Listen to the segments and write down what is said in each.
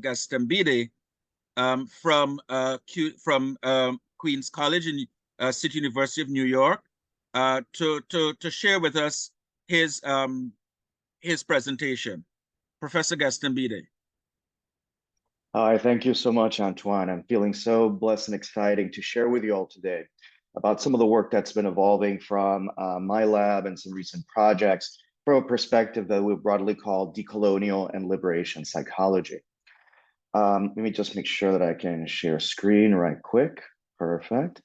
Gaztambide from Queens College and City University of New York to share with us his presentation. Professor Gaztambide. Hi, thank you so much, Antoine. I'm feeling so blessed and exciting to share with you all today about some of the work that's been evolving from my lab and some recent projects from a perspective that we broadly call decolonial and liberation psychology. Let me just make sure that I can share screen right quick. Perfect.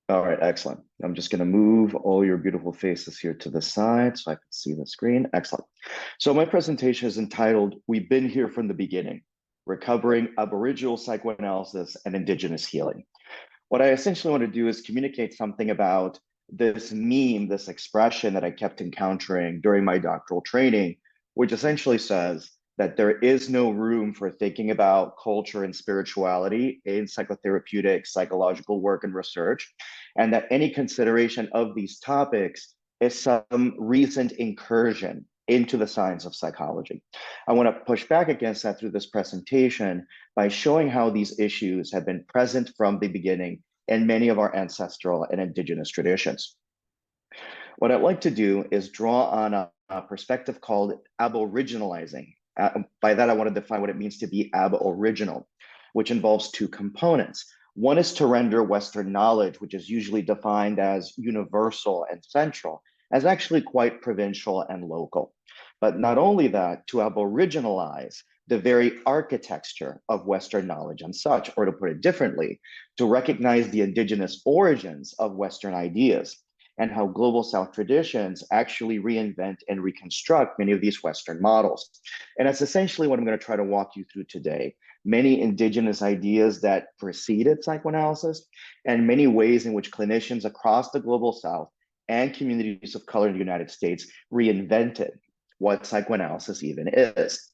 All right, excellent. I'm just going to move all your beautiful faces here to the side so I can see the screen. Excellent. So my presentation is entitled, We've Been Here from the Beginning, Recovering Aboriginal Psychoanalysis and Indigenous Healing. What I essentially want to do is communicate something about this meme, this expression that I kept encountering during my doctoral training, which essentially says that there is no room for thinking about culture and spirituality in psychotherapeutic, psychological work and research, and that any consideration of these topics is some recent incursion into the science of psychology. I want to push back against that through this presentation by showing how these issues have been present from the beginning in many of our ancestral and indigenous traditions. What I'd like to do is draw on a perspective called aboriginalizing. By that, I want to define what it means to be aboriginal, which involves two components. One is to render Western knowledge, which is usually defined as universal and central, as actually quite provincial and local. But not only that, to aboriginalize the very architecture of Western knowledge and such, or to put it differently, to recognize the indigenous origins of Western ideas and how global South traditions actually reinvent and reconstruct many of these Western models. And that's essentially what I'm going to try to walk you through today. Many indigenous ideas that preceded psychoanalysis and many ways in which clinicians across the global South and communities of color in the United States reinvented what psychoanalysis even is.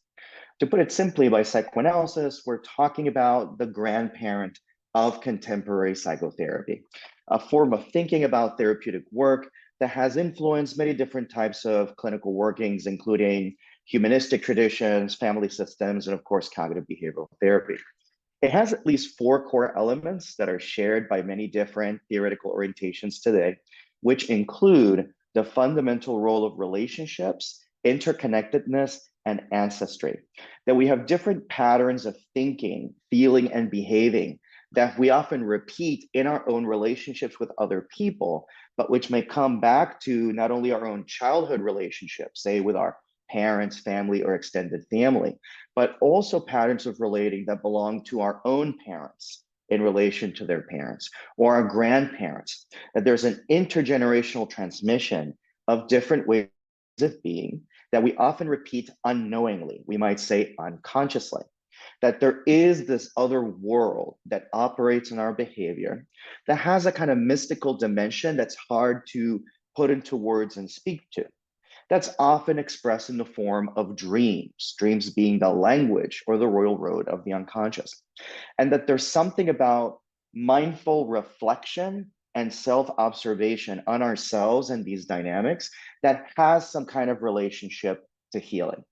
To put it simply, by psychoanalysis, we're talking about the grandparent of contemporary psychotherapy, a form of thinking about therapeutic work that has influenced many different types of clinical workings, including humanistic traditions, family systems, and of course, cognitive behavioral therapy. It has at least 4 core elements that are shared by many different theoretical orientations today, which include the fundamental role of relationships, interconnectedness, and ancestry. That we have different patterns of thinking, feeling, and behaving that we often repeat in our own relationships with other people, but which may come back to not only our own childhood relationships, say with our parents, family, or extended family, but also patterns of relating that belong to our own parents in relation to their parents or our grandparents, that there's an intergenerational transmission of different ways of being that we often repeat unknowingly, we might say unconsciously, that there is this other world that operates in our behavior that has a kind of mystical dimension that's hard to put into words and speak to. That's often expressed in the form of dreams, dreams being the language or the royal road of the unconscious. And that there's something about mindful reflection and self-observation on ourselves and these dynamics that has some kind of relationship to healing.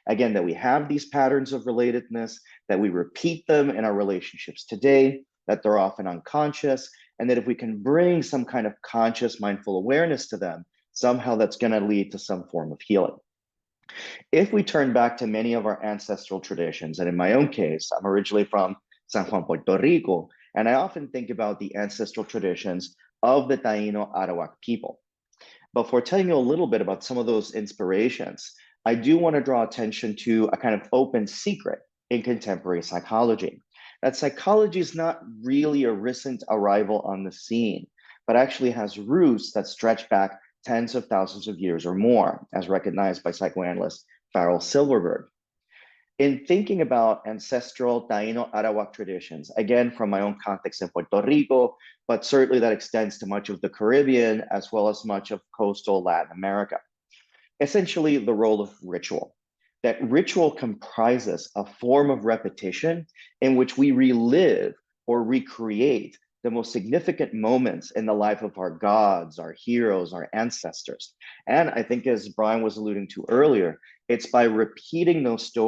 Again, that we have these patterns of relatedness, that we repeat them in our relationships today, that they're often unconscious, and that if we can bring some kind of conscious mindful awareness to them, somehow that's going to lead to some form of healing. If we turn back to many of our ancestral traditions, and in my own case, I'm originally from San Juan, Puerto Rico, and I often think about the ancestral traditions of the Taino Arawak people. Before telling you a little bit about some of those inspirations, I do want to draw attention to a kind of open secret in contemporary psychology. That psychology is not really a recent arrival on the scene, but actually has roots that stretch back tens of thousands of years or more, as recognized by psychoanalyst Farrell Silverberg. In thinking about ancestral Taino Arawak traditions, again, from my own context in Puerto Rico, but certainly that extends to much of the Caribbean, as well as much of coastal Latin America. Essentially, the role of ritual. That ritual comprises a form of repetition in which we relive or recreate the most significant moments in the life of our gods, our heroes, our ancestors. And I think, as Brian was alluding to earlier, it's by repeating those stories